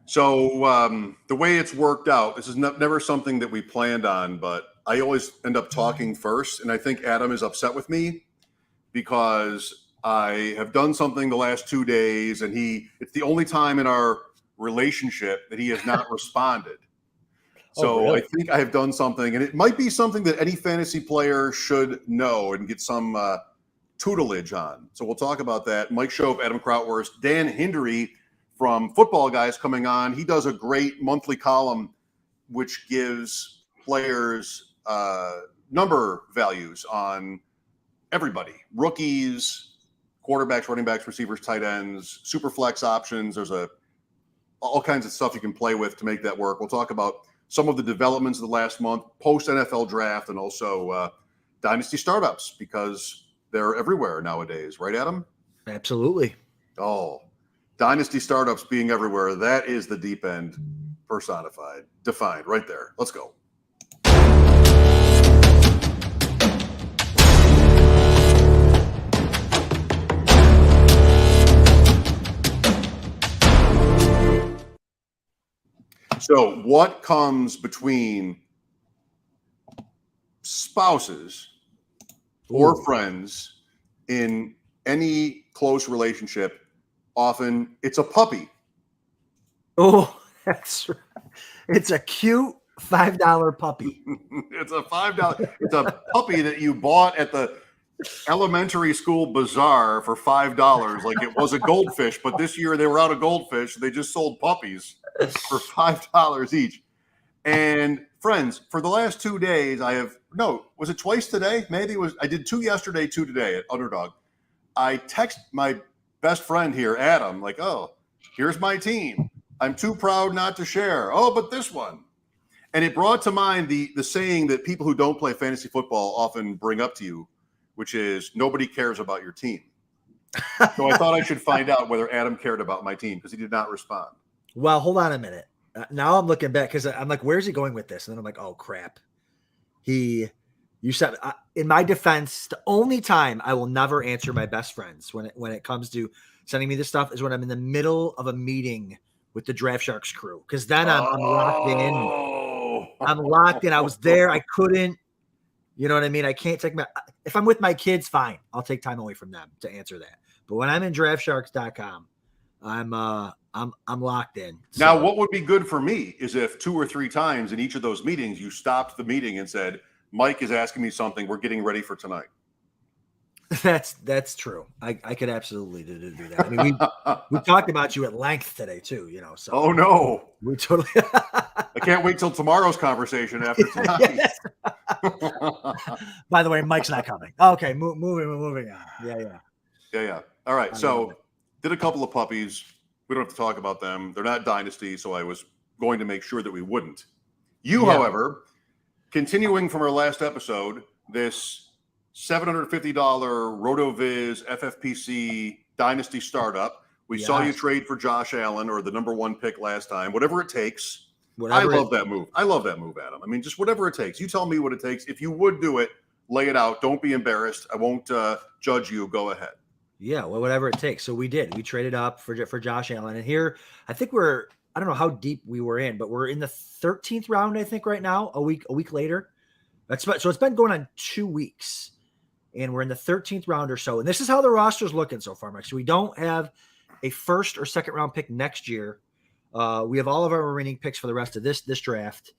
So the way it's worked out, this is never something that we planned on, but I always end up talking first. And I think Adam is upset with me because I have done something the last 2 days, and it's the only time in our relationship that he has not responded. So really? I think I have done something, and it might be something that any fantasy player should know and get some tutelage on. So we'll talk about that. Mike Shope, Adam Krautwurst, Dan Hindery from Football Guys coming on. He does a great monthly column which gives players number values on everybody, rookies, quarterbacks, running backs, receivers, tight ends, super flex options. There's all kinds of stuff you can play with to make that work. We'll talk about some of the developments of the last month, post NFL draft, and also dynasty startups, because they're everywhere nowadays. Right, Adam? Absolutely. Oh, dynasty startups being everywhere. That is the deep end personified, defined right there. Let's go. So what comes between spouses or friends in any close relationship? Often it's a puppy. Oh, that's right. It's a cute $5 puppy. It's a $5. It's a puppy that you bought at the elementary school bazaar for $5, like it was a goldfish. But this year they were out of goldfish. They just sold puppies for $5 each. And friends, for the last 2 days, was it twice today? Maybe it was. I did 2 yesterday, 2 today at Underdog. I text my best friend here, Adam, like, oh, here's my team. I'm too proud not to share. Oh, but this one. And it brought to mind the saying that people who don't play fantasy football often bring up to you, which is nobody cares about your team. So I thought I should find out whether Adam cared about my team, because he did not respond. Well, hold on a minute. Now I'm looking back because I'm like, where's he going with this? And then I'm like, oh, crap. You said, in my defense, the only time I will never answer my best friends when it comes to sending me this stuff is when I'm in the middle of a meeting with the Draft Sharks crew, because then I'm locked in. I'm locked in. I was there. I couldn't. You know what I mean? I can't take if I'm with my kids, fine. I'll take time away from them to answer that. But when I'm in draftsharks.com, I'm locked in. So. Now, what would be good for me is if 2 or 3 times in each of those meetings, you stopped the meeting and said, Mike is asking me something. We're getting ready for tonight. That's true. I could absolutely do that. I mean, we talked about you at length today too, So oh no, we totally. I can't wait till tomorrow's conversation after tonight. By the way, Mike's not coming. Okay, moving on. Yeah. All right. So did a couple of puppies. We don't have to talk about them. They're not dynasty, so I was going to make sure that we wouldn't. However, continuing from our last episode, this $750 RotoViz FFPC Dynasty Startup. We saw you trade for Josh Allen, or the number 1 pick last time. Whatever it takes. I love that move. I love that move, Adam. I mean, just whatever it takes. You tell me what it takes. If you would do it, lay it out. Don't be embarrassed. I won't judge you. Go ahead. Yeah, well, whatever it takes. So we did. We traded up for Josh Allen. And here, I think I don't know how deep we were in, but we're in the 13th round, I think, right now, a week later. So it's been going on 2 weeks. And we're in the 13th round or so. And this is how the roster's looking so far, Mike. So we don't have a first or second round pick next year. We have all of our remaining picks for the rest of this draft.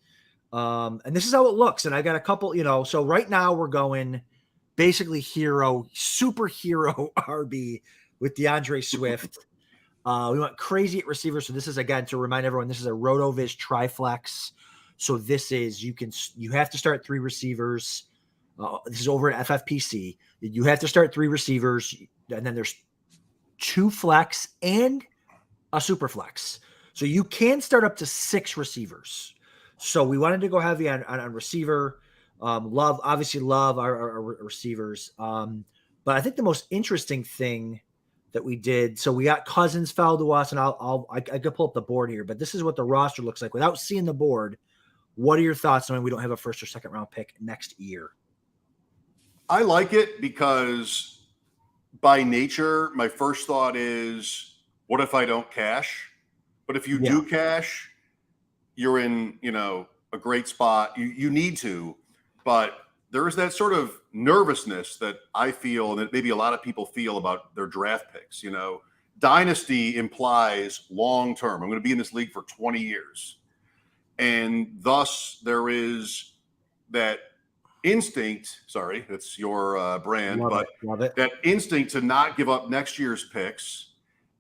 And this is how it looks. And I got a couple, so right now we're going basically superhero RB with DeAndre Swift. We went crazy at receiver. So this is, again, to remind everyone, this is a RotoViz Triflex. So this is, you have to start 3 receivers. This is over at FFPC. You have to start 3 receivers, and then there's 2 flex and a super flex. So you can start up to 6 receivers. So we wanted to go heavy on receiver. Love our receivers. But I think the most interesting thing that we did, so we got Cousins fell to us, and I could pull up the board here, but this is what the roster looks like without seeing the board. What are your thoughts on we don't have a first or second round pick next year? I like it because by nature, my first thought is, what if I don't cash? But if you do cash, you're in, a great spot. You need to, but there is that sort of nervousness that I feel, and that maybe a lot of people feel about their draft picks. Dynasty implies long term. I'm going to be in this league for 20 years. And thus there is that instinct. Sorry, that's your brand, Love it. That instinct to not give up next year's picks.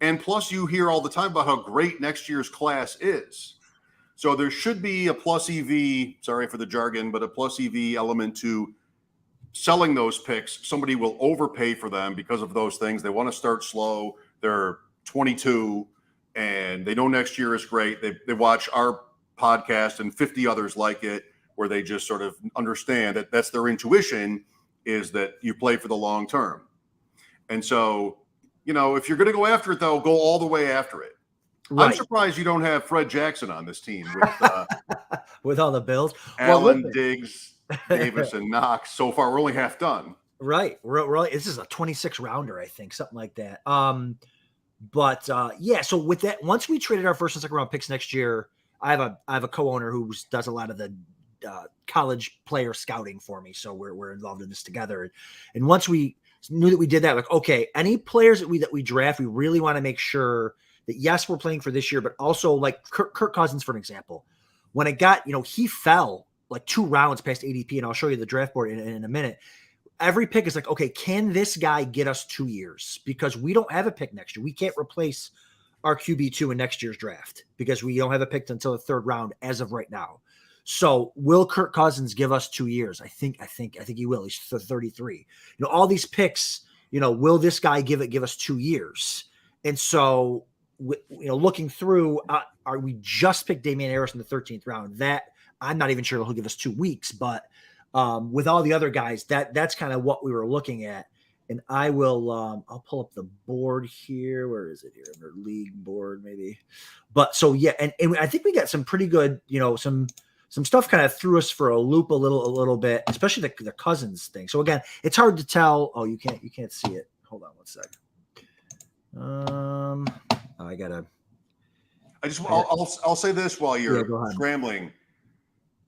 And plus, you hear all the time about how great next year's class is. So there should be a plus EV, sorry for the jargon, but a plus EV element to selling those picks. Somebody will overpay for them because of those things. They want to start slow. They're 22 and they know next year is great. They watch our podcast and 50 others like it, where they just sort of understand that that's their intuition, is that you play for the long term. And so, if you're going to go after it, though, go all the way after it. Right. I'm surprised you don't have Fred Jackson on this team with all the Bills. Allen, Diggs, Davis, and Knox. So far, we're only half done. Right. This is a 26 rounder, I think, something like that. So with that, once we traded our first and second round picks next year, I have a co-owner who does a lot of the college player scouting for me. So we're involved in this together. And once we knew that we did that, like, okay, any players that we draft, we really want to make sure that, yes, we're playing for this year, but also like Kirk Cousins, for an example, when it got, he fell like 2 rounds past ADP, and I'll show you the draft board in a minute. Every pick is like, okay, can this guy get us 2 years? Because we don't have a pick next year. We can't replace our QB2 in next year's draft because we don't have a pick until the 3rd round as of right now. So will Kirk Cousins give us 2 years? I think he will. He's 33. All these picks, will this guy give us 2 years? And so, looking through, we just picked Damian Harris in the 13th round. That I'm not even sure he'll give us 2 weeks, but with all the other guys, that's kind of what we were looking at. And I will, I'll pull up the board here. Where is it here? Under league board, maybe. But so, yeah. And I think we got some pretty good, some stuff kind of threw us for a loop a little bit, especially the Cousins thing. So again, it's hard to tell. Oh, you can't see it. Hold on one second. I'll say this while you're scrambling.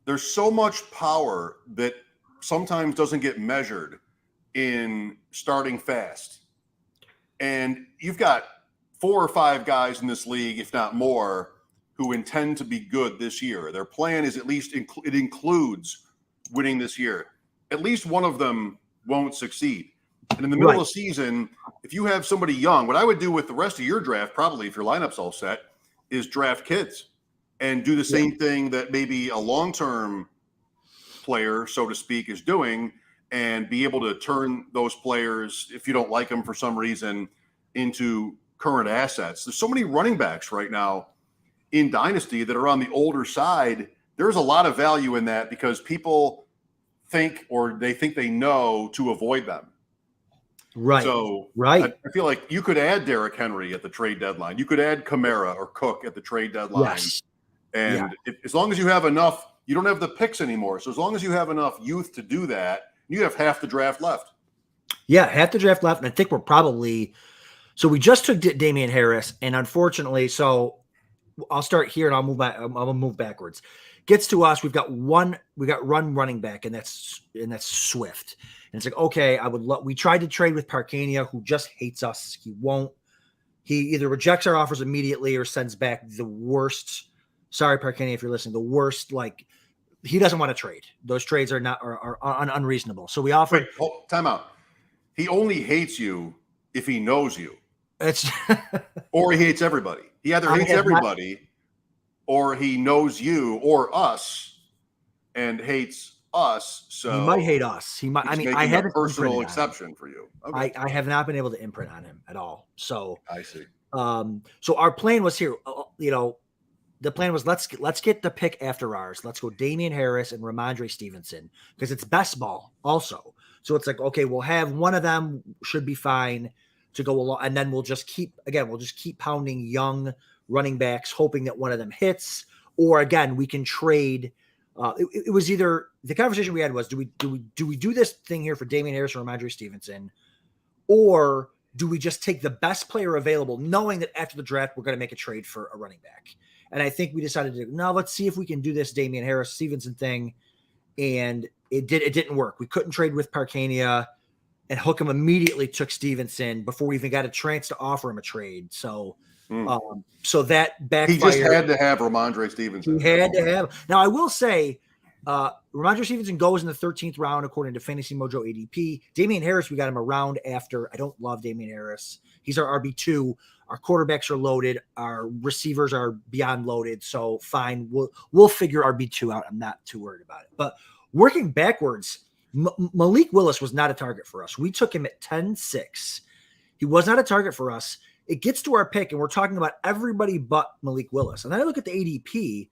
There's so much power that sometimes doesn't get measured in starting fast. And you've got 4 or 5 guys in this league, if not more, who intend to be good this year. Their plan is at least it includes winning this year. At least one of them won't succeed. And in the middle of the season, if you have somebody young, what I would do with the rest of your draft, probably if your lineup's all set, is draft kids and do the same thing that maybe a long-term player, so to speak, is doing, and be able to turn those players, if you don't like them for some reason, into current assets. There's so many running backs right now in Dynasty that are on the older side. There's a lot of value in that because people think they know to avoid them. Right. So I feel like you could add Derrick Henry at the trade deadline. You could add Kamara or Cook at the trade deadline. Yes. And as long as you have enough, you don't have the picks anymore. So as long as you have enough youth to do that, you have half the draft left. Yeah, half the draft left. And I think we're probably – so we just took Damian Harris. And unfortunately, so I'll start here and I'll move backwards. Gets to us, we got run running back, and that's Swift. And it's like, okay, we tried to trade with Parkania, who just hates us. He either rejects our offers immediately or sends back the worst. Sorry, Parkania, if you're listening, the worst, like, he doesn't want to trade. Those trades are unreasonable. So we offered. Wait, time out. He only hates you if he knows you. Or he hates everybody. He either hates everybody or he knows you or us and hates us. So he might hate us. He might. I mean, I have a personal exception for you. Okay. I have not been able to imprint on him at all. So I see. So our plan was here. The plan was let's get the pick after ours. Let's go Damian Harris and Ramondre Stevenson because it's best ball also. So it's like, okay, we'll have one of them should be fine to go along, and then we'll just keep pounding young running backs, hoping that one of them hits, or again we can trade. It was either the conversation we had was do we do this thing here for Damian Harris or Ramondre Stevenson, or do we just take the best player available, knowing that after the draft, we're going to make a trade for a running back? And I think we decided to, no, let's see if we can do this Damian Harris Stevenson thing. And it didn't work. We couldn't trade with Parkania, and Hookham immediately took Stevenson before we even got a chance to offer him a trade. So, so that backfired. He just had to have Ramondre Stevenson. He had to have. Now, I will say, Ramondre Stevenson goes in the 13th round, according to Fantasy Mojo ADP. Damian Harris, we got him a round after. I don't love Damian Harris. He's our RB2. Our quarterbacks are loaded. Our receivers are beyond loaded. So fine, we'll figure RB2 out. I'm not too worried about it. But working backwards, Malik Willis was not a target for us. We took him at 10-6. He was not a target for us. It gets to our pick, and we're talking about everybody but Malik Willis. And then I look at the ADP.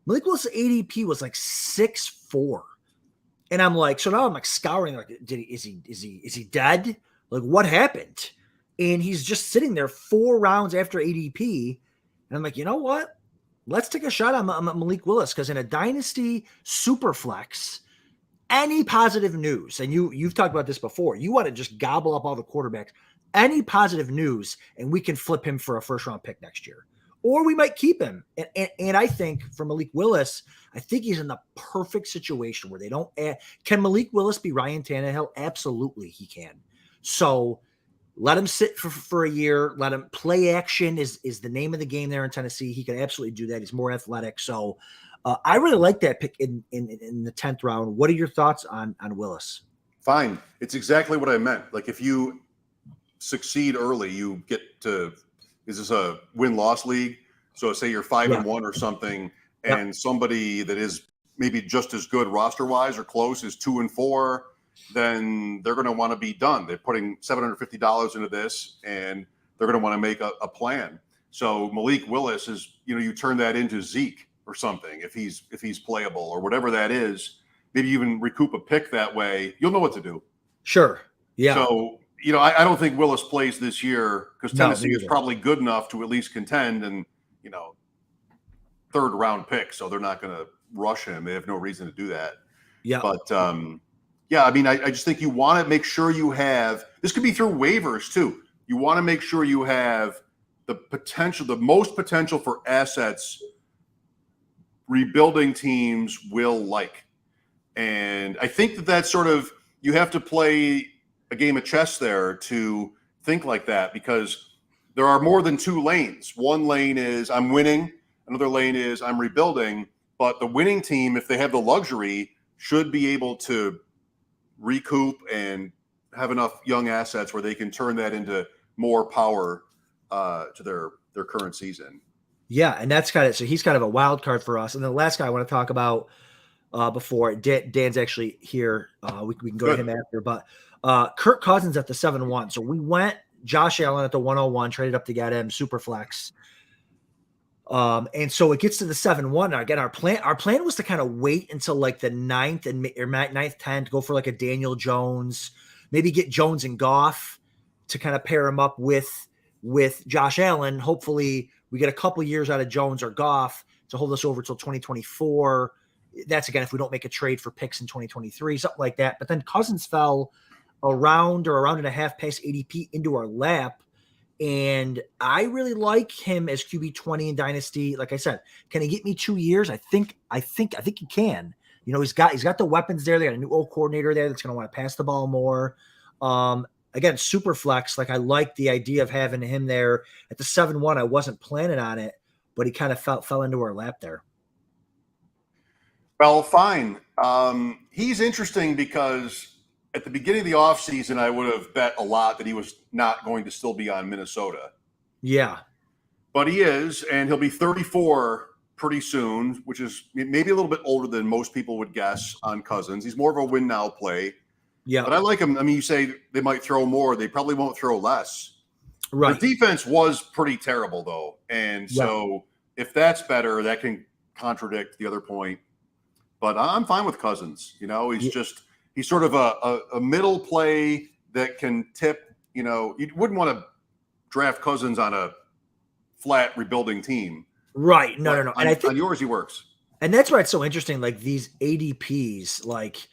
Malik Willis' ADP was like 6'4". And I'm like, so now I'm like scouring, like, is he dead? Like, what happened? And he's just sitting there 4 rounds after ADP. And I'm like, you know what? Let's take a shot on Malik Willis, because in a dynasty super flex, any positive news, and you've talked about this before, you want to just gobble up all the quarterbacks, any positive news, and we can flip him for a first-round pick next year. Or we might keep him. And I think for Malik Willis, I think he's in the perfect situation where they don't add. Can Malik Willis be Ryan Tannehill? Absolutely, he can. So let him sit for a year. Let him play action is the name of the game there in Tennessee. He can absolutely do that. He's more athletic. So I really like that pick in the 10th round. What are your thoughts on Willis? Fine. It's exactly what I meant. Like, if you succeed early, you get to – is this a win-loss league? So say you're 5-1 or something, and somebody that is maybe just as good roster-wise or close is 2-4, then they're going to want to be done. They're putting $750 into this, and they're going to want to make a plan. So Malik Willis is, you turn that into Zeke or something if he's playable or whatever that is. Maybe you even recoup a pick that way. You'll know what to do. Sure. Yeah. So, I don't think Willis plays this year because Tennessee is probably good enough to at least contend and, 3rd round pick. So they're not going to rush him. They have no reason to do that. Yeah. But, I just think you want to make sure you have – this could be through waivers too. You want to make sure you have the most potential for assets rebuilding teams will like. And I think that's sort of – you have to play – a game of chess there to think like that, because there are more than 2 lanes. One lane is I'm winning. Another lane is I'm rebuilding. But the winning team, if they have the luxury, should be able to recoup and have enough young assets where they can turn that into more power to their current season. Yeah, and that's so he's kind of a wild card for us. And the last guy I want to talk about before Dan's actually here, we can go to him after, but Kirk Cousins at the 7-1. So we went Josh Allen at the 101, traded up to get him, super flex. And so it gets to the 7-1. Now, again, our plan was to kind of wait until like the 9th or 9th, 10th, go for like a Daniel Jones, maybe get Jones and Goff to kind of pair him up with Josh Allen. Hopefully we get a couple years out of Jones or Goff to hold us over till 2024. That's, again, if we don't make a trade for picks in 2023, something like that. But then Cousins fell a round and a half past ADP into our lap. And I really like him as QB20 in Dynasty. Like I said, can he get me 2 years? I think he can. He's got the weapons there. They got a new old coordinator there that's going to want to pass the ball more. Again, super flex. Like, I like the idea of having him there at the 7-1. I wasn't planning on it, but he kind of fell into our lap there. Well, fine. He's interesting because at the beginning of the offseason, I would have bet a lot that he was not going to still be on Minnesota. Yeah. But he is, and he'll be 34 pretty soon, which is maybe a little bit older than most people would guess on Cousins. He's more of a win-now play. Yeah. But I like him. I mean, you say they might throw more. They probably won't throw less. Right. The defense was pretty terrible, though. And so if that's better, that can contradict the other point. But I'm fine with Cousins. He's sort of a middle play that can tip. You wouldn't want to draft Cousins on a flat rebuilding team. Right. No. And I think on yours, he works. And that's why it's so interesting. Like, these ADPs, like,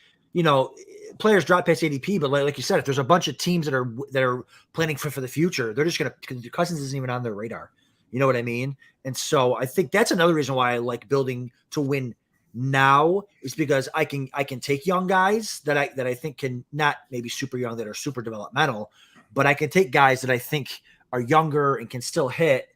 players drop past ADP, but like you said, if there's a bunch of teams that are planning for the future, they're just because Cousins isn't even on their radar. You know what I mean? And so I think that's another reason why I like building to win now, is because I can take young guys that I think can, not maybe super young that are super developmental, but I can take guys that I think are younger and can still hit,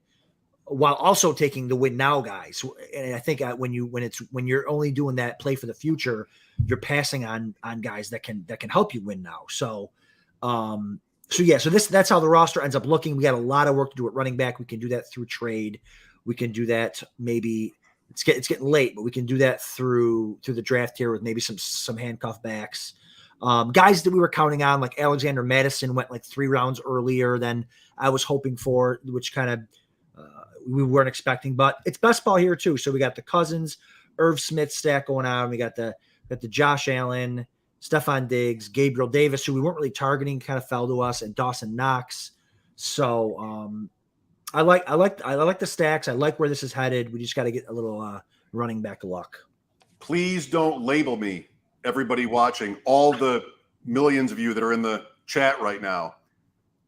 while also taking the win now guys. And I think when you're only doing that play for the future, you're passing on guys that can help you win now. So that's how the roster ends up looking. We got a lot of work to do at running back. We can do that through trade. We can do that. Maybe it's getting late, but we can do that through the draft here with maybe some handcuff backs. Guys that we were counting on, like Alexander Madison, went like 3 rounds earlier than I was hoping for, which kind of we weren't expecting. But it's best ball here too. So we got the Cousins, Irv Smith stack going on. We got the Josh Allen, Stephon Diggs, Gabriel Davis, who we weren't really targeting, kind of fell to us, and Dawson Knox. So I like the stacks. I like where this is headed. We just got to get a little running back luck. Please don't label me, everybody watching, all the millions of you that are in the chat right now.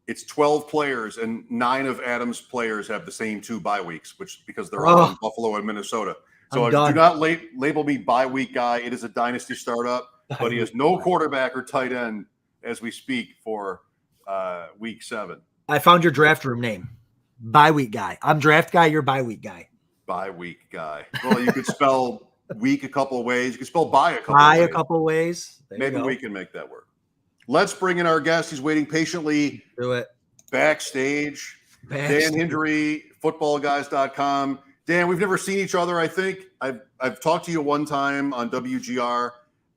It's 12 players, and 9 of Adam's players have the same 2 bye weeks, because they're all in Buffalo and Minnesota. So do not label me bye week guy. It is a dynasty startup, but he has no quarterback or tight end as we speak for week 7. I found your draft room name. Bye week guy. I'm draft guy. You're bye week guy. Bye week guy. Well, you could spell week a couple of ways. You could spell bye a couple of ways. Maybe we can make that work. Let's bring in our guest. He's waiting patiently. Do it. Backstage. Dan Hindery, FootballGuys.com. Dan, we've never seen each other, I think. I've talked to you one time on WGR,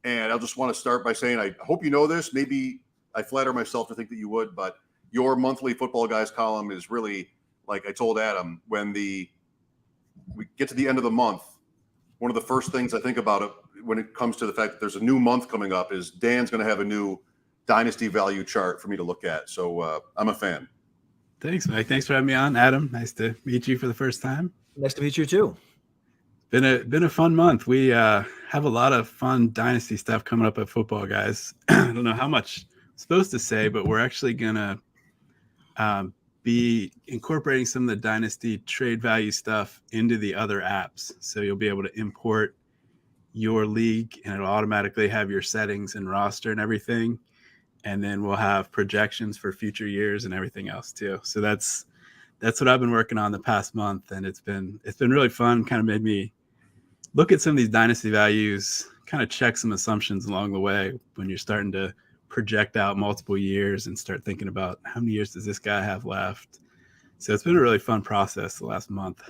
and I just want to start by saying I hope you know this. Maybe I flatter myself to think that you would, but your monthly Football Guys column is really, like I told Adam, when we get to the end of the month, one of the first things I think about it when it comes to the fact that there's a new month coming up is Dan's going to have a new dynasty value chart for me to look at. So I'm a fan. Thanks, Mike. Thanks for having me on, Adam. Nice to meet you for the first time. Nice to meet you too. Been a fun month. We have a lot of fun dynasty stuff coming up at Football Guys. I don't know how much I'm supposed to say, but we're actually gonna be incorporating some of the dynasty trade value stuff into the other apps. So you'll be able to import your league, and it'll automatically have your settings and roster and everything. And then we'll have projections for future years and everything else too. So that's what I've been working on the past month, and it's been really fun. Kind of made me look at some of these dynasty values, kind of check some assumptions along the way when you're starting to project out multiple years and start thinking about how many years does this guy have left. So it's been a really fun process the last month.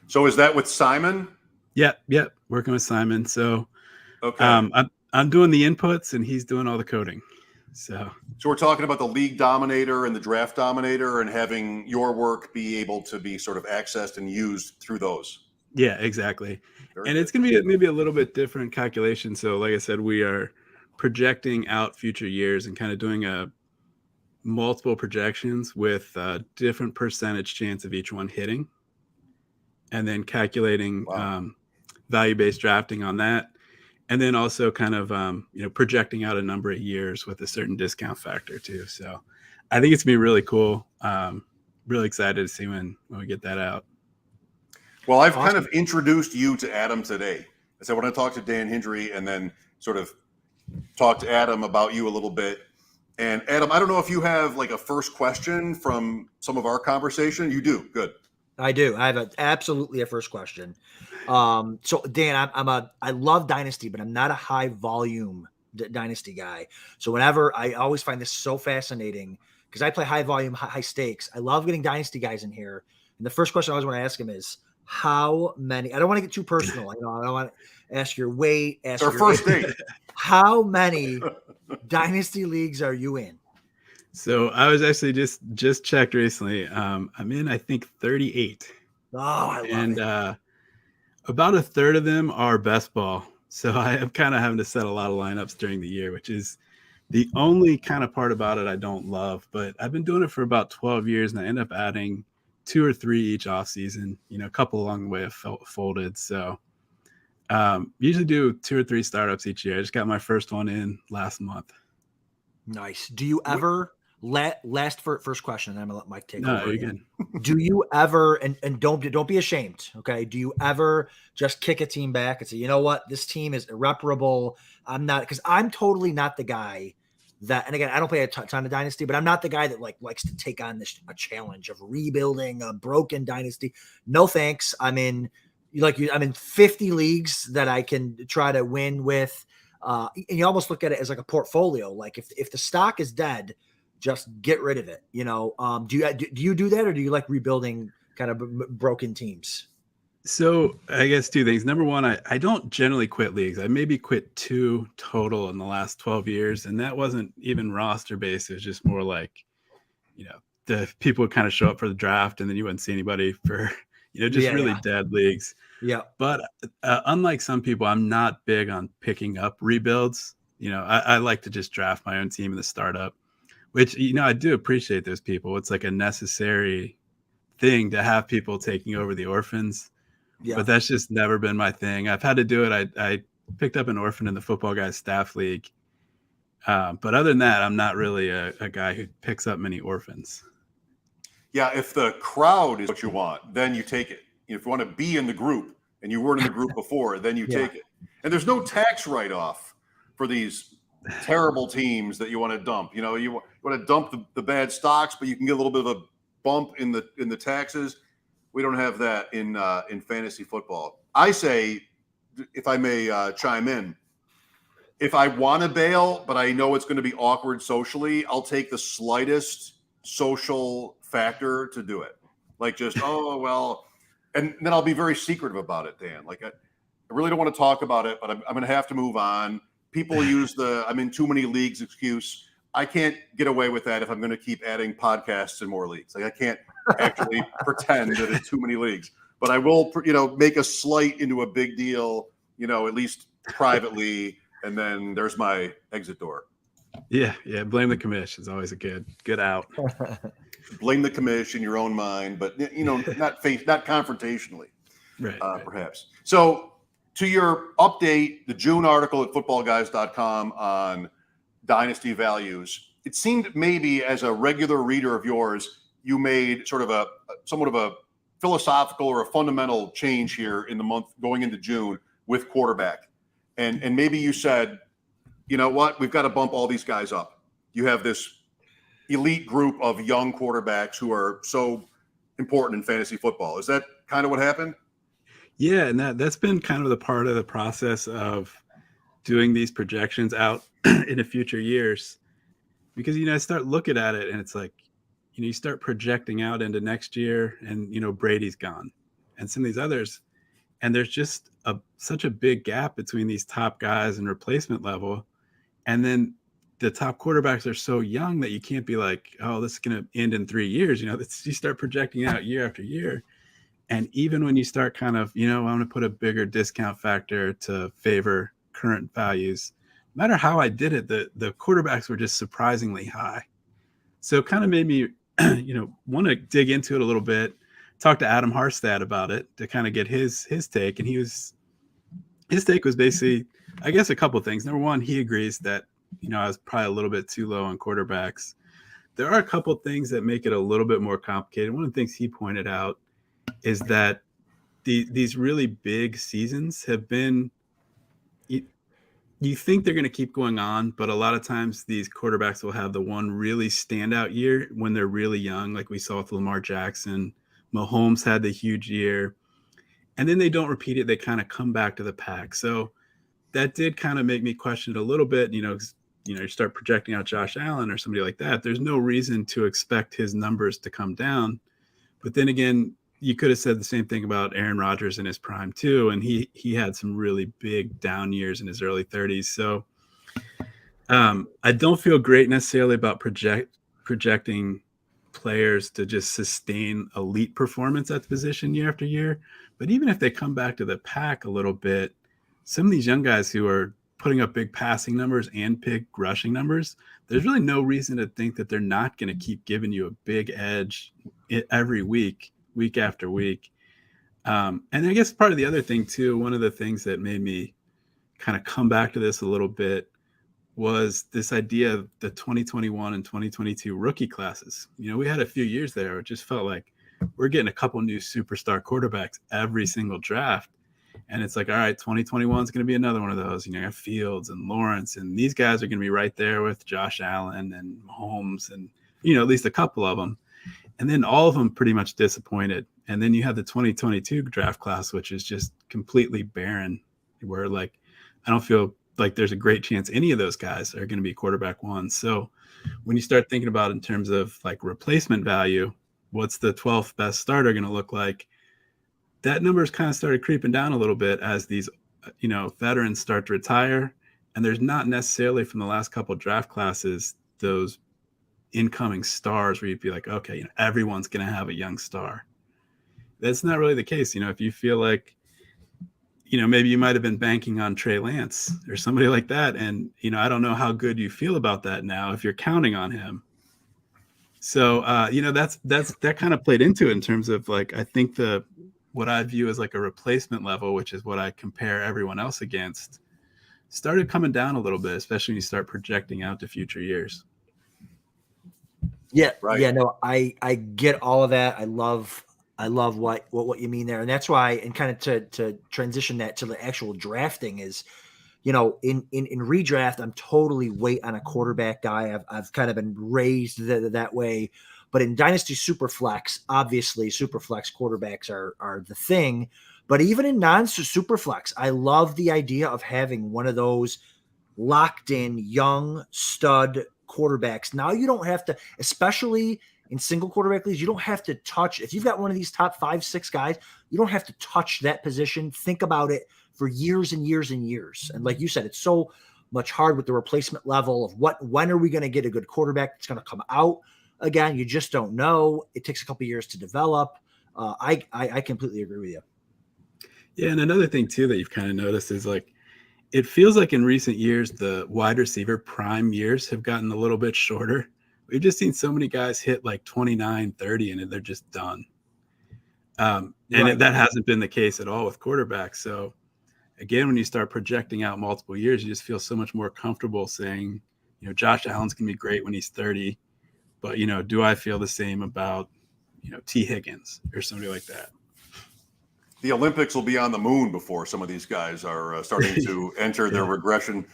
So is that with Simon? Yep. Working with Simon. So okay. I'm doing the inputs and he's doing all the coding. So we're talking about the league dominator and the draft dominator, and having your work be able to be sort of accessed and used through those. Yeah, exactly. And it's going to be maybe a little bit different calculation. So like I said, we are projecting out future years and kind of doing a multiple projections with a different percentage chance of each one hitting, and then calculating value-based drafting on that. And then also kind of, projecting out a number of years with a certain discount factor too. So I think it's going to be really cool. Really excited to see when we get that out. Well, I've kind of introduced you to Adam today. I said, I want to talk to Dan Hindery and then sort of talk to Adam about you a little bit. And Adam, I don't know if you have like a first question from some of our conversation. You do. Good. I do. I have absolutely a first question. So Dan, I love Dynasty, but I'm not a high volume Dynasty guy. So I always find this so fascinating because I play high volume, high stakes. I love getting Dynasty guys in here. And the first question I always want to ask him is how many, I don't want to get too personal. I don't want to ask your weight, ask our your first date. How many Dynasty leagues are you in? So I was actually just checked recently. I'm in, I think, 38. Oh, I love it. About a third of them are best ball. So I am kind of having to set a lot of lineups during the year, which is the only kind of part about it I don't love. But I've been doing it for about 12 years, and I end up adding 2 or 3 each off season. A couple along the way have folded. So Usually do 2 or 3 startups each year. I just got my first one in last month. Nice. Do you ever first question, and I'm gonna let Mike take No, over. you're good. Do you ever, and don't be ashamed, okay? Do you ever just kick a team back and say, you know what, this team is irreparable? Because I'm totally not the guy that, and again, I don't play a ton of Dynasty, but I'm not the guy that likes to take on a challenge of rebuilding a broken Dynasty. No thanks. I'm in 50 leagues that I can try to win with. And you almost look at it as like a portfolio. Like if the stock is dead, just get rid of it. Do you do that, or do you like rebuilding kind of broken teams? So I guess 2 things. Number one, I don't generally quit leagues. I maybe quit 2 total in the last 12 years. And that wasn't even roster based. It was just more like, the people would kind of show up for the draft and then you wouldn't see anybody for, just dead leagues. Yeah. But unlike some people, I'm not big on picking up rebuilds. I like to just draft my own team in the startup, which, I do appreciate those people. It's like a necessary thing to have people taking over the orphans. Yeah. But that's just never been my thing. I've had to do it. I picked up an orphan in the Football Guys staff league. But other than that, I'm not really a guy who picks up many orphans. Yeah, if the crowd is what you want, then you take it. If you want to be in the group and you weren't in the group before, then you take it. And there's no tax write-off for these terrible teams that you want to dump. You want to dump the bad stocks, but you can get a little bit of a bump in the taxes. We don't have that in fantasy football. I say, if I may chime in, if I want to bail, but I know it's going to be awkward socially, I'll take the slightest social factor to do it. Like just, oh, well, and then I'll be very secretive about it, Dan. Like I really don't want to talk about it, but I'm going to have to move on. People use I'm in too many leagues excuse. I can't get away with that if I'm going to keep adding podcasts and more leagues. Like I can't actually pretend that it's too many leagues, but I will, make a slight into a big deal, at least privately. And then there's my exit door. Yeah. Blame the commission is always a good out. Blame the commission, your own mind, but not confrontationally, right. Perhaps. So to your update, the June article at FootballGuys.com on dynasty values, it seemed maybe as a regular reader of yours, you made sort of somewhat of a philosophical or a fundamental change here in the month going into June with quarterback. And maybe you said, you know what, we've got to bump all these guys up. You have this elite group of young quarterbacks who are so important in fantasy football. Is that kind of what happened? Yeah, and that's been kind of the part of the process of doing these projections out into future years. Because, I start looking at it and it's like, you start projecting out into next year and, Brady's gone and some of these others. And there's just such a big gap between these top guys and replacement level. And then the top quarterbacks are so young that you can't be like, oh, this is going to end in 3 years. You start projecting out year after year. And even when you start kind of, I'm going to put a bigger discount factor to favor current values, no matter how I did it, the quarterbacks were just surprisingly high. So it kind of made me, want to dig into it a little bit, talk to Adam Harstad about it to kind of get his take. And his take was basically, I guess, a couple of things. Number one, he agrees that, I was probably a little bit too low on quarterbacks. There are a couple of things that make it a little bit more complicated. One of the things he pointed out is that these really big seasons have been, you think they're going to keep going on, but a lot of times these quarterbacks will have the one really standout year when they're really young, like we saw with Lamar Jackson. Mahomes had the huge year, and then they don't repeat it. They kind of come back to the pack. So that did kind of make me question it a little bit. You start projecting out Josh Allen or somebody like that. There's no reason to expect his numbers to come down. But then again, you could have said the same thing about Aaron Rodgers in his prime too. And he had some really big down years in his early 30s. So I don't feel great necessarily about projecting players to just sustain elite performance at the position year after year. But even if they come back to the pack a little bit, some of these young guys who are putting up big passing numbers and big rushing numbers, there's really no reason to think that they're not going to keep giving you a big edge every week after week. And I guess part of the other thing too, one of the things that made me kind of come back to this a little bit was this idea of the 2021 and 2022 rookie classes. We had a few years there where it just felt like we're getting a couple new superstar quarterbacks every single draft. And it's like, all right, 2021 is going to be another one of those. You have Fields and Lawrence, and these guys are going to be right there with Josh Allen and Mahomes and, at least a couple of them. And then all of them pretty much disappointed. And then you have the 2022 draft class, which is just completely barren, where I don't feel like there's a great chance any of those guys are going to be quarterback one. So when you start thinking about in terms of replacement value, what's the 12th best starter going to look like? That number's kind of started creeping down a little bit as these, veterans start to retire. And there's not necessarily from the last couple of draft classes, those incoming stars where you'd be like, okay, everyone's going to have a young star. That's not really the case. If you feel like, maybe you might've been banking on Trey Lance or somebody like that. And, I don't know how good you feel about that now, if you're counting on him. So, that kind of played into it in terms of I think what I view as a replacement level, which is what I compare everyone else against, started coming down a little bit, especially when you start projecting out to future years. Yeah. Right. Yeah, no, I get all of that. I love what you mean there. And that's why, and kind of to transition that to the actual drafting is, in redraft, I'm totally wait on a quarterback guy. I've kind of been raised that way. But in Dynasty Superflex, obviously Superflex quarterbacks are the thing. But even in non-Superflex, I love the idea of having one of those locked in young stud quarterbacks. Now you don't have to, especially in single quarterback leagues, you don't have to touch. If you've got one of these top 5-6 guys, you don't have to touch that position. Think about it for years and years and years. And like you said, it's so much hard with the replacement level of when are we going to get a good quarterback that's going to come out again? You just don't know. It takes a couple of years to develop. I completely agree with you. Yeah. And another thing too, that you've kind of noticed is it feels like in recent years, the wide receiver prime years have gotten a little bit shorter. We've just seen so many guys hit 29, 30, and they're just done. That hasn't been the case at all with quarterbacks. So again, when you start projecting out multiple years, you just feel so much more comfortable saying, Josh Allen's going to be great when he's 30, but, do I feel the same about, T. Higgins or somebody like that? The Olympics will be on the moon before some of these guys are starting to enter their regression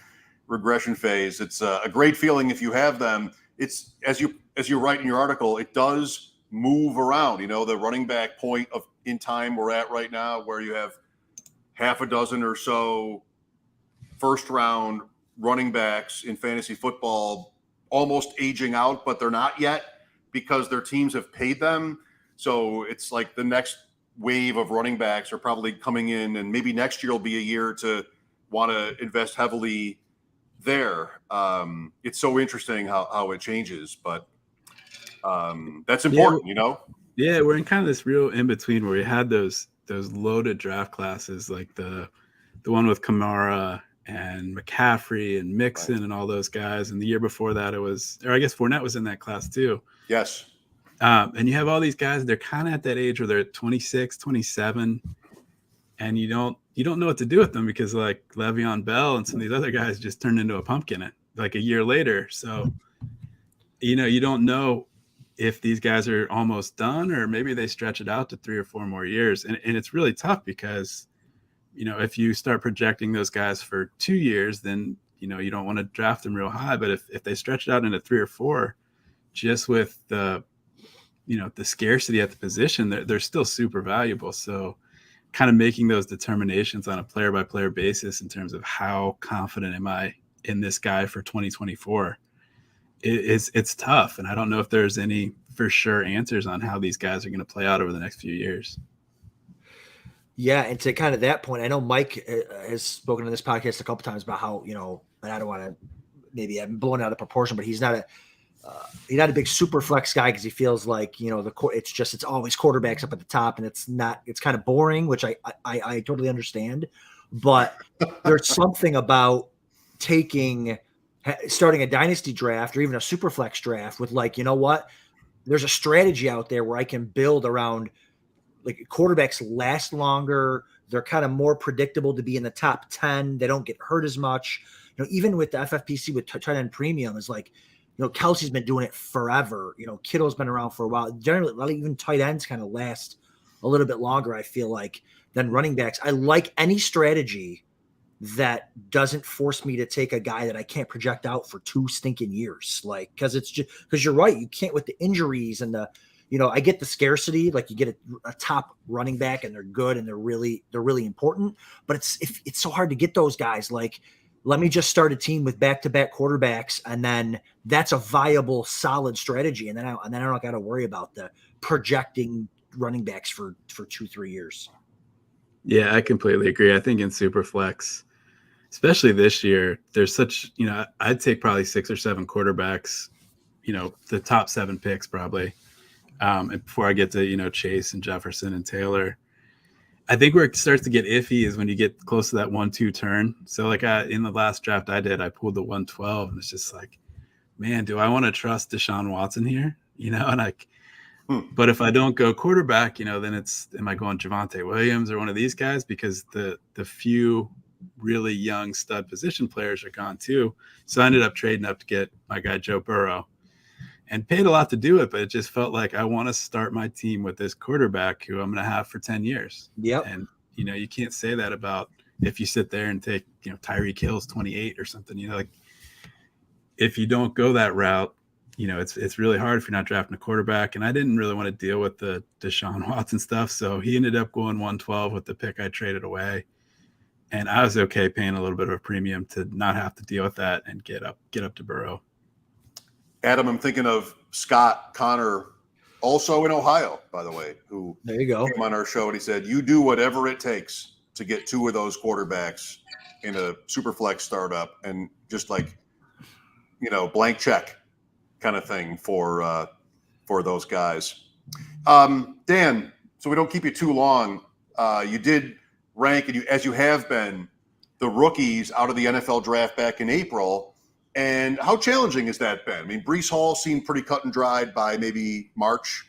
phase. It's a great feeling if you have them. It's as you write in your article, it does move around. The running back point in time we're at right now, where you have half a dozen or so first round running backs in fantasy football almost aging out, but they're not yet because their teams have paid them. So it's the next wave of running backs are probably coming in, and maybe next year will be a year to want to invest heavily there. It's so interesting how it changes, but that's important, Yeah, we're in kind of this real in between where we had those loaded draft classes, like the one with Kamara and McCaffrey and Mixon, right, and all those guys. And the year before that, I guess Fournette was in that class too. Yes. And you have all these guys, they're kind of at that age where they're 26, 27, and you don't know what to do with them because Le'Veon Bell and some of these other guys just turned into a pumpkin a year later. So, you don't know if these guys are almost done or maybe they stretch it out to 3 or 4 more years. And it's really tough because, if you start projecting those guys for 2 years, then, you don't want to draft them real high. But if they stretch it out into 3 or 4, just with the scarcity at the position, they're still super valuable. So kind of making those determinations on a player by player basis in terms of how confident am I in this guy for 2024, it's tough. And I don't know if there's any for sure answers on how these guys are going to play out over the next few years. Yeah. And to kind of that point, I know Mike has spoken on this podcast a couple times about how, and I don't want to, maybe I'm blowing out of proportion, but he's not a big super flex guy because he feels like, it's always quarterbacks up at the top, and it's kind of boring, which I totally understand. But there's something about starting a dynasty draft or even a super flex draft with what, there's a strategy out there where I can build around like quarterbacks last longer. They're kind of more predictable to be in the top 10. They don't get hurt as much. Even with the FFPC with tight end premium is like, Kelsey's been doing it forever. Kittle's been around for a while. Generally, a lot of even tight ends kind of last a little bit longer, I feel like, than running backs. I like any strategy that doesn't force me to take a guy that I can't project out for 2 stinking years. Like, because you're right. You can't with the injuries and the, I get the scarcity. Like you get a top running back and they're good and they're really important. But it's so hard to get those guys. Like, let me just start a team with back-to-back quarterbacks, and then that's a viable, solid strategy. And then I don't got to worry about the projecting running backs for 2-3 years. Yeah, I completely agree. I think in Superflex, especially this year, there's such, I'd take probably 6 or 7 quarterbacks, the top 7 picks probably. And before I get to, Chase and Jefferson and Taylor. I think where it starts to get iffy is when you get close to that 1-2 turn. So like in the last draft I did, I pulled the 112 and it's just like, man, do I want to trust Deshaun Watson here? But if I don't go quarterback, then am I going Javonte Williams or one of these guys? Because the few really young stud position players are gone too. So I ended up trading up to get my guy Joe Burrow. And paid a lot to do it, but it just felt like I want to start my team with this quarterback who I'm going to have for 10 years. Yep. And, you can't say that about if you sit there and take, Tyreek Hill's 28 or something, like if you don't go that route, it's really hard if you're not drafting a quarterback. And I didn't really want to deal with the Deshaun Watson stuff. So he ended up going 112 with the pick I traded away. And I was okay paying a little bit of a premium to not have to deal with that and get up to Burrow. Adam, I'm thinking of Scott Connor, also in Ohio, by the way, who there you go. Came on our show and he said, you do whatever it takes to get 2 of those quarterbacks in a Superflex startup and just like, blank check kind of thing for those guys. Dan, so we don't keep you too long. You did rank, and as you have been, the rookies out of the NFL draft back in April. And how challenging has that been? I mean, Breece Hall seemed pretty cut and dried by maybe March.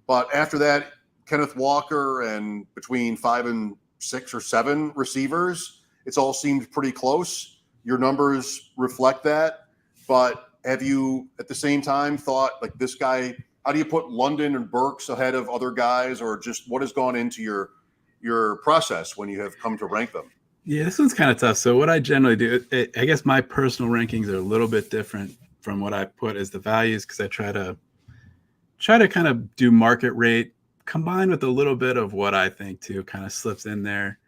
But after that, Kenneth Walker and between 5 and 6 or 7 receivers, it's all seemed pretty close. Your numbers reflect that. But have you, at the same time, thought, like, this guy, how do you put London and Burks ahead of other guys? Or just what has gone into your process when you have come to rank them? Yeah, this one's kind of tough. So what I generally do, I guess my personal rankings are a little bit different from what I put as the values because I try to kind of do market rate combined with a little bit of what I think too kind of slips in there.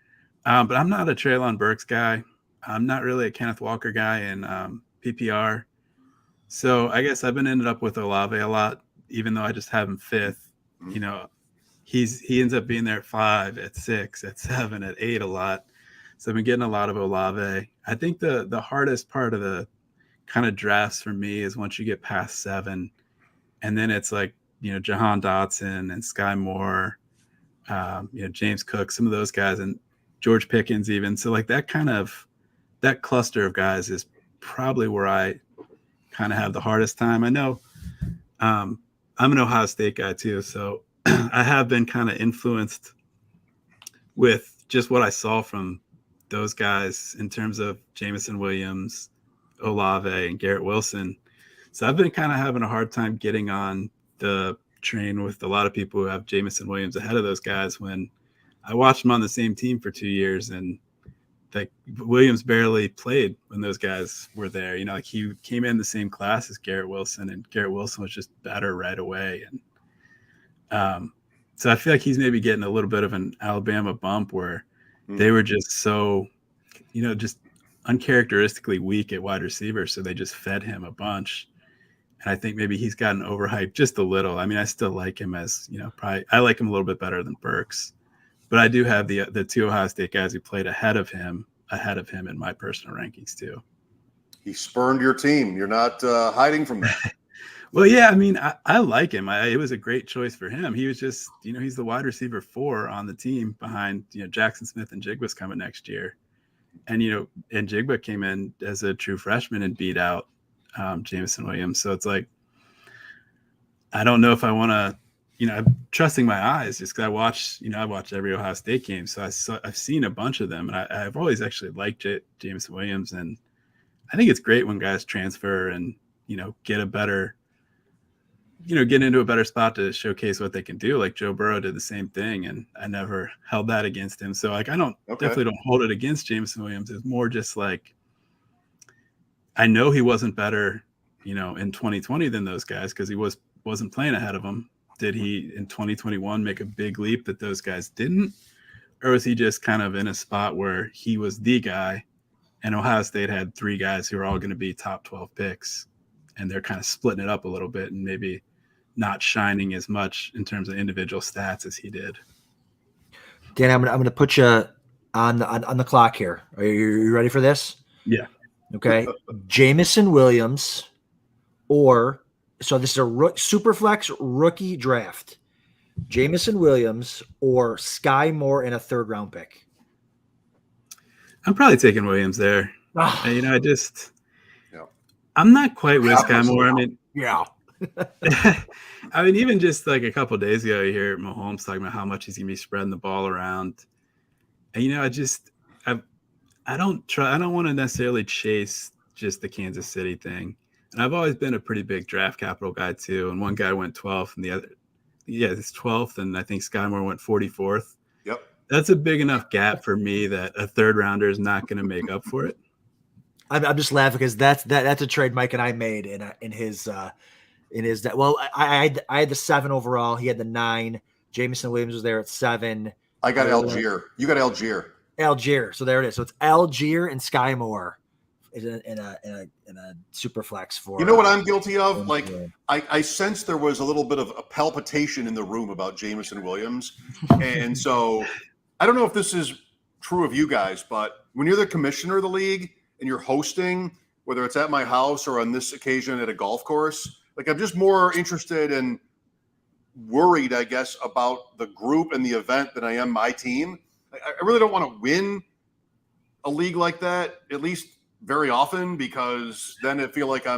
But I'm not a Treylon Burks guy. I'm not really a Kenneth Walker guy in PPR. So I guess I've been ended up with Olave a lot, even though I just have him 5th. He ends up being there at 5, at 6, at 7, at 8 a lot. So I've been getting a lot of Olave. I think the hardest part of the kind of drafts for me is once you get past 7, and then it's like, Jahan Dotson and Sky Moore, James Cook, some of those guys, and George Pickens even. So like that cluster of guys is probably where I kind of have the hardest time. I know I'm an Ohio State guy too, so I have been kind of influenced with just what I saw from those guys in terms of Jamison Williams, Olave, and Garrett Wilson. So I've been kind of having a hard time getting on the train with a lot of people who have Jamison Williams ahead of those guys when I watched them on the same team for 2 years and like Williams barely played when those guys were there. Like he came in the same class as Garrett Wilson, and Garrett Wilson was just better right away. And so I feel like he's maybe getting a little bit of an Alabama bump where they were just so, just uncharacteristically weak at wide receiver. So they just fed him a bunch. And I think maybe he's gotten overhyped just a little. I mean, I still like him as, probably I like him a little bit better than Burks. But I do have the 2 Ohio State guys who played ahead of him in my personal rankings too. He spurned your team. You're not hiding from that. Well, yeah, I mean, I like him. It was a great choice for him. He was just, he's the wide receiver 4 on the team behind, Jackson Smith and Jigba's coming next year. And, and Jigba came in as a true freshman and beat out Jamison Williams. So it's like, I don't know if I want to I'm trusting my eyes just because I watch every Ohio State game. So I've seen a bunch of them, and I've always actually liked Jamison Williams. And I think it's great when guys transfer and, get into a better spot to showcase what they can do. Like Joe Burrow did the same thing, and I never held that against him. So like, definitely don't hold it against Jamison Williams. It's more just like, I know he wasn't better, in 2020 than those guys because he wasn't playing ahead of them. Did he in 2021 make a big leap that those guys didn't? Or was he just kind of in a spot where he was the guy and Ohio State had 3 guys who are all going to be top 12 picks and they're kind of splitting it up a little bit and maybe not shining as much in terms of individual stats as he did? Dan, I'm gonna put you on the clock here. Are you ready for this? Yeah. Okay. Jamison Williams so this is a Superflex rookie draft. Jamison Williams or Sky Moore in a 3rd round pick? I'm probably taking Williams there. Oh. I'm not quite with Sky Moore. I mean, yeah. I mean, even just like a couple of days ago, you hear Mahomes talking about how much he's going to be spreading the ball around. And, I don't want to necessarily chase just the Kansas City thing. And I've always been a pretty big draft capital guy too. And one guy went 12th and the other, it's 12th. And I think Sky Moore went 44th. Yep. That's a big enough gap for me that a 3rd rounder is not going to make up for it. I'm just laughing because that's a trade Mike and I made in his. Well, I had the 7 overall. He had the 9. Jamison Williams was there at 7. I got Algier. You got Algier. Algier. So there it is. So it's Algier and Sky Moore in a super flex for. You know what I'm guilty of? Like I sensed there was a little bit of a palpitation in the room about Jamison Williams, and so I don't know if this is true of you guys, but when you're the commissioner of the league and you're hosting, whether it's at my house or on this occasion at a golf course, like I'm just more interested and worried, I guess, about the group and the event than I am my team. I really don't want to win a league like that, at least very often, because then I feel like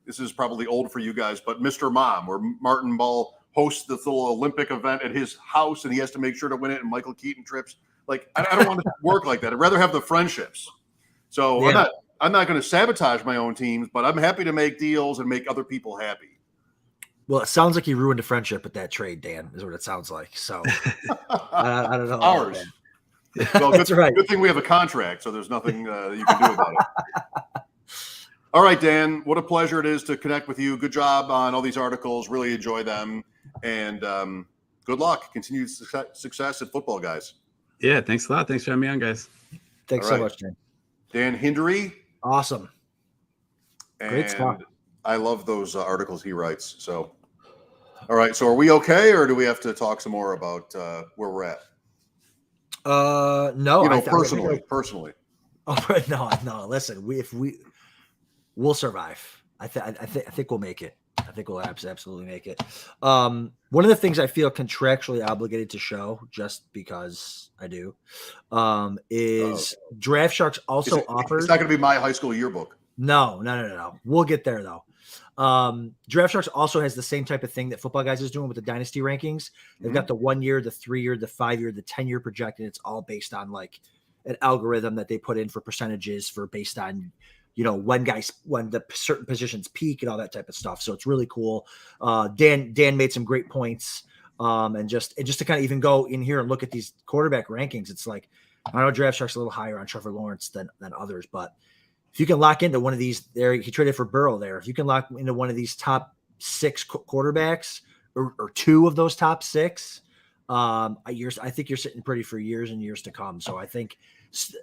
this is probably old for you guys, but Mr. Mom, where Martin Ball hosts this little Olympic event at his house and he has to make sure to win it, and Michael Keaton trips. Like, I don't want to work like that. I'd rather have the friendships. So yeah. I'm not going to sabotage my own teams, but I'm happy to make deals and make other people happy. Well, it sounds like you ruined a friendship with that trade, Dan, is what it sounds like. So I don't know. Ours. Well, That's right. Good thing we have a contract, so there's nothing you can do about it. All right, Dan, what a pleasure it is to connect with you. Good job on all these articles. Really enjoy them. And good luck. Continued success at Football Guys. Yeah, thanks a lot. Thanks for having me on, guys. Thanks so much, Dan. Dan Hindery. Awesome. Great stuff. I love those articles he writes. So, all right. So are we okay, or do we have to talk some more about where we're at? No. Personally. Oh, no. Listen, we'll survive. I think we'll make it. I think we'll absolutely make it. One of the things I feel contractually obligated to show, just because I do, is Draft Sharks also offers. It's not going to be my high school yearbook. No. We'll get there though. Draft Sharks also has the same type of thing that Football Guys is doing with the dynasty rankings. They've got the 1 year, the 3 year, the 5 year, the 10-year projected. It's all based on like an algorithm that they put in for percentages based on, when the certain positions peak and all that type of stuff. So it's really cool. Dan made some great points. And just to kind of even go in here and look at these quarterback rankings, it's like, I know Draft Sharks a little higher on Trevor Lawrence than others, but if you can lock into one of these there, he traded for Burrow there. If you can lock into one of these top 6 quarterbacks or 2 of those top 6, I think you're sitting pretty for years and years to come. So I think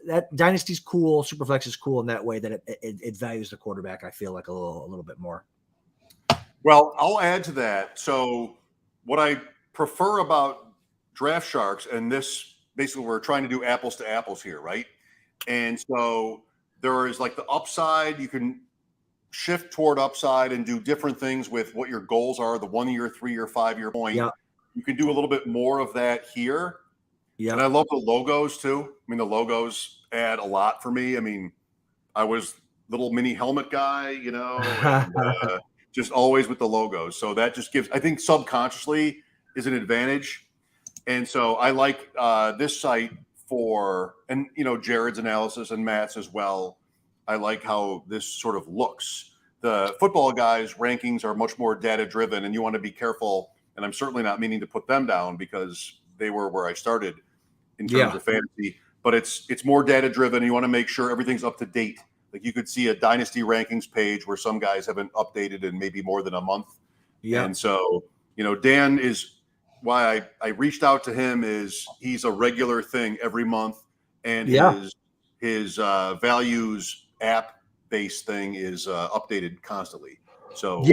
that Dynasty's cool. Superflex is cool in that way that it values the quarterback. I feel like a little bit more. Well, I'll add to that. So what I prefer about Draft Sharks, and this basically we're trying to do apples to apples here, right? And so there is like the upside. You can shift toward upside and do different things with what your goals are, the 1 year, 3 year, 5 year point. Yeah. You can do a little bit more of that here. Yeah. And I love the logos too. I mean, the logos add a lot for me. I mean, I was little mini helmet guy, and, just always with the logos. So that just gives, I think subconsciously, is an advantage. And so I like this site and Jared's analysis and Matt's as well. I like how this sort of looks. The Football Guys rankings are much more data driven, and you want to be careful. And I'm certainly not meaning to put them down because they were where I started in terms of fantasy. But it's more data driven. You want to make sure everything's up to date. Like you could see a dynasty rankings page where some guys haven't updated in maybe more than a month. Yeah. And so, Dan is why I reached out to him is he's a regular thing every month, and his values app based thing is updated constantly. So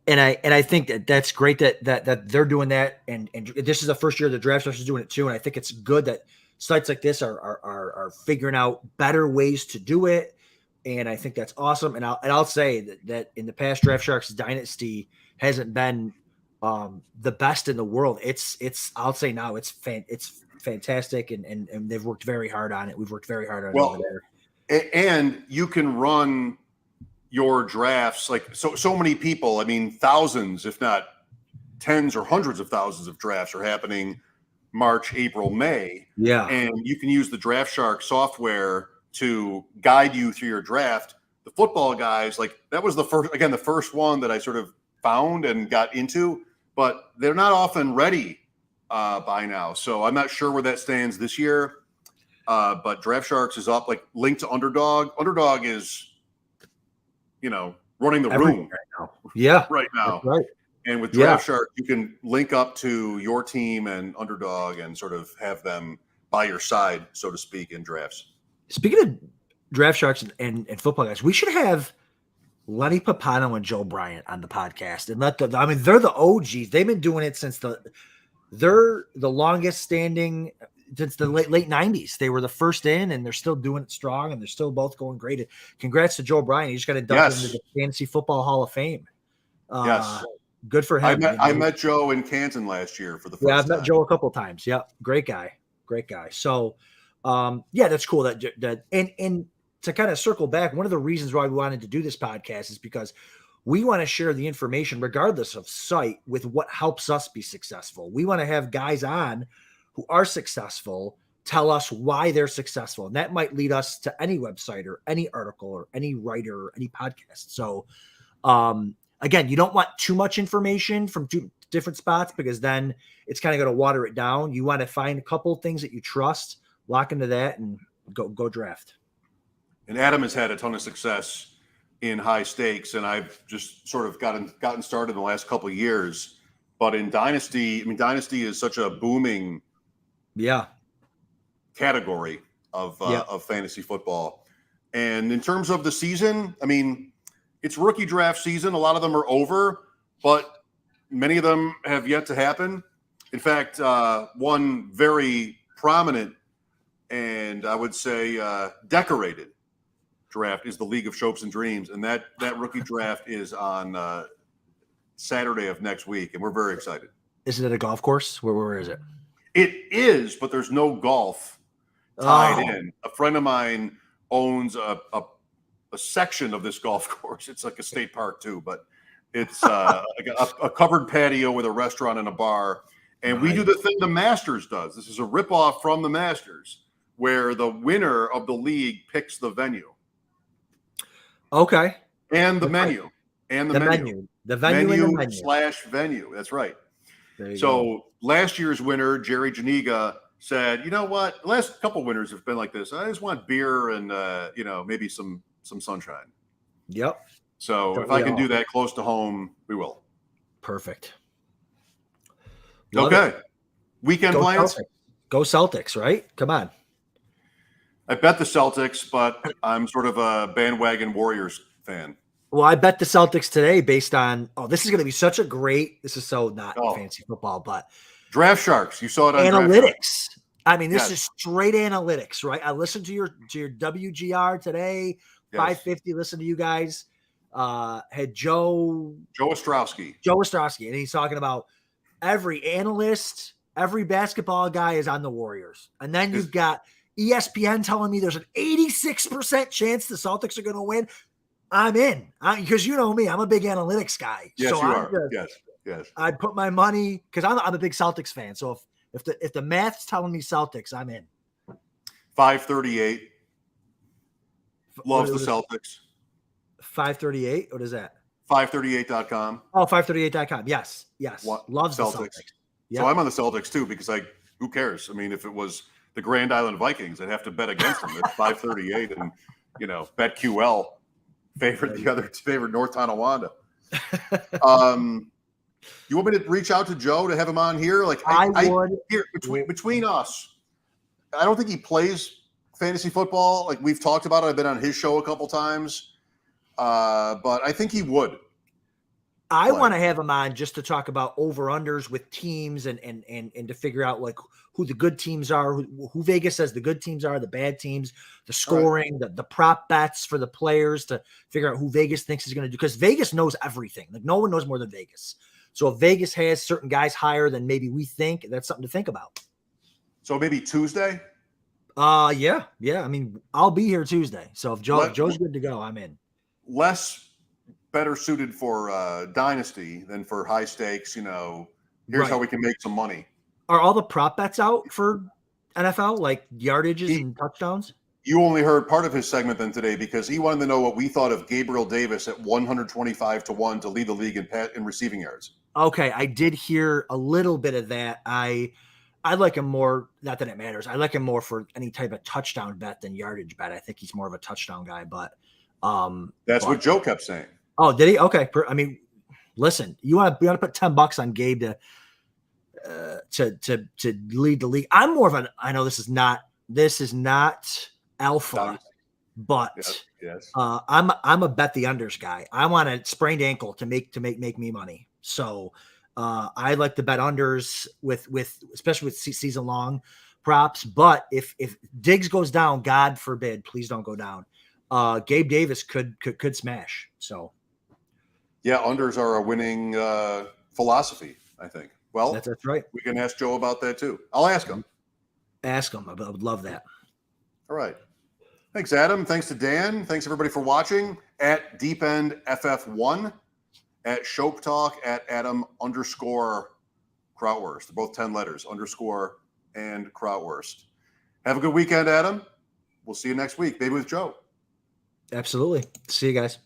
and I think that's great that they're doing that, and this is the first year the Draft Stars is doing it too, and I think it's good that sites like this are figuring out better ways to do it, and I think that's awesome. And I'll say that in the past, Draft Sharks Dynasty hasn't been the best in the world. I'll say now it's fantastic, and they've worked very hard on it. We've worked very hard on it over there. And you can run your drafts like so many people. I mean, thousands, if not tens or hundreds of thousands of drafts are happening March, April, May. Yeah. And you can use the Draft Shark software to guide you through your draft. The Football Guys, like that was the first one that I sort of found and got into, but they're not often ready by now. So I'm not sure where that stands this year. But Draft Sharks is up, like linked to Underdog. Underdog is, running the room right now. Yeah. Right now. Right. And with Draft Shark, you can link up to your team and Underdog and sort of have them by your side, so to speak, in drafts. Speaking of Draft Sharks and Football Guys, we should have Lenny Papano and Joe Bryant on the podcast and they're the OGs. They've been doing it since they're the longest standing since the late 90s. They were the first in, and they're still doing it strong, and they're still both going great. Congrats to Joe Bryant. He just got inducted into the Fantasy Football Hall of Fame. Yes. Good for him. I met Joe in Canton last year for the first time. Yeah, I've met Joe a couple of times. Yeah, great guy. So, that's cool. And to kind of circle back, one of the reasons why we wanted to do this podcast is because we want to share the information, regardless of site, with what helps us be successful. We want to have guys on who are successful tell us why they're successful. And that might lead us to any website or any article or any writer or any podcast. So, again, you don't want too much information from two different spots because then it's kind of going to water it down. You want to find a couple of things that you trust, lock into that, and go draft. And Adam has had a ton of success in high stakes, and I've just sort of gotten started in the last couple of years. But in Dynasty, Dynasty is such a booming category of fantasy football. And in terms of the season, it's rookie draft season. A lot of them are over, but many of them have yet to happen. In fact, one very prominent and I would say decorated draft is the League of Shopes and Dreams. And that rookie draft is on Saturday of next week. And we're very excited. Is it at a golf course? Where is it? It is, but there's no golf tied in. A friend of mine owns a section of this golf course. It's like a state park too, but it's a covered patio with a restaurant and a bar. And we do the thing the Masters does. This is a ripoff from the Masters, where the winner of the league picks the venue. Okay. And the menu. And the menu. The venue / venue. That's right. So last year's winner, Jerry Janiga, said, you know what? The last couple winners have been like this. I just want beer and, maybe some sunshine. Yep. So if I can do that close to home, we will. Perfect. Okay. Weekend plans? Go Celtics, right? Come on. I bet the Celtics, but I'm sort of a bandwagon Warriors fan. Well, I bet the Celtics today based on, this is going to be such a great, this is so not fancy football, but Draft Sharks. You saw it on analytics. This is straight analytics, right? I listened to your WGR today, 550. Listen to you guys. Had Joe Ostrowski, and he's talking about every analyst, every basketball guy is on the Warriors, and then you've got ESPN telling me there's an 86% chance the Celtics are going to win. I'm in because you know me, I'm a big analytics guy. Yes, so you are. Yes. Yes. I'd put my money because I'm a big Celtics fan. So if the math's telling me Celtics, I'm in. 538 loves the Celtics. 538. What is that? 538.com. Oh, 538.com. Yes. Loves the Celtics. Yep. So I'm on the Celtics too because who cares? I mean, if it was the Grand Island Vikings, I'd have to bet against them. It's 538, and BetQL favored North Tonawanda. You want me to reach out to Joe to have him on here? Like I would. Here between us, I don't think he plays fantasy football. Like we've talked about it. I've been on his show a couple times, but I think he would. I want to have him on just to talk about over-unders with teams and to figure out like who the good teams are, who Vegas says the good teams are, the bad teams, the scoring, the prop bets for the players to figure out who Vegas thinks is going to do. Because Vegas knows everything. Like no one knows more than Vegas. So if Vegas has certain guys higher than maybe we think, that's something to think about. So maybe Tuesday? Yeah. I mean, I'll be here Tuesday. So if Joe's good to go, I'm in. Better suited for dynasty than for high stakes. Here's how we can make some money. Are all the prop bets out for NFL, like yardages and touchdowns? You only heard part of his segment then today because he wanted to know what we thought of Gabriel Davis at 125-1 to lead the league in receiving yards. Okay, I did hear a little bit of that. I like him more, not that it matters. I like him more for any type of touchdown bet than yardage bet. I think he's more of a touchdown guy, but that's what Joe kept saying. Oh, did he? Okay. I mean, listen, you want to put $10 on Gabe to lead the league. I'm more of I know this is not alpha, but yes. I'm a bet the unders guy. I want a sprained ankle to make me money. So I like to bet unders with especially with season long props. But if Diggs goes down, God forbid, please don't go down. Gabe Davis could smash. So. Yeah, unders are a winning philosophy, I think. Well, that's right. We can ask Joe about that too. I'll ask him. Ask him. I would love that. All right. Thanks, Adam. Thanks to Dan. Thanks, everybody, for watching. At DeepEndFF1, at Shope Talk, at Adam_Krautwurst. They're both 10 letters, _ and Krautwurst. Have a good weekend, Adam. We'll see you next week, maybe with Joe. Absolutely. See you guys.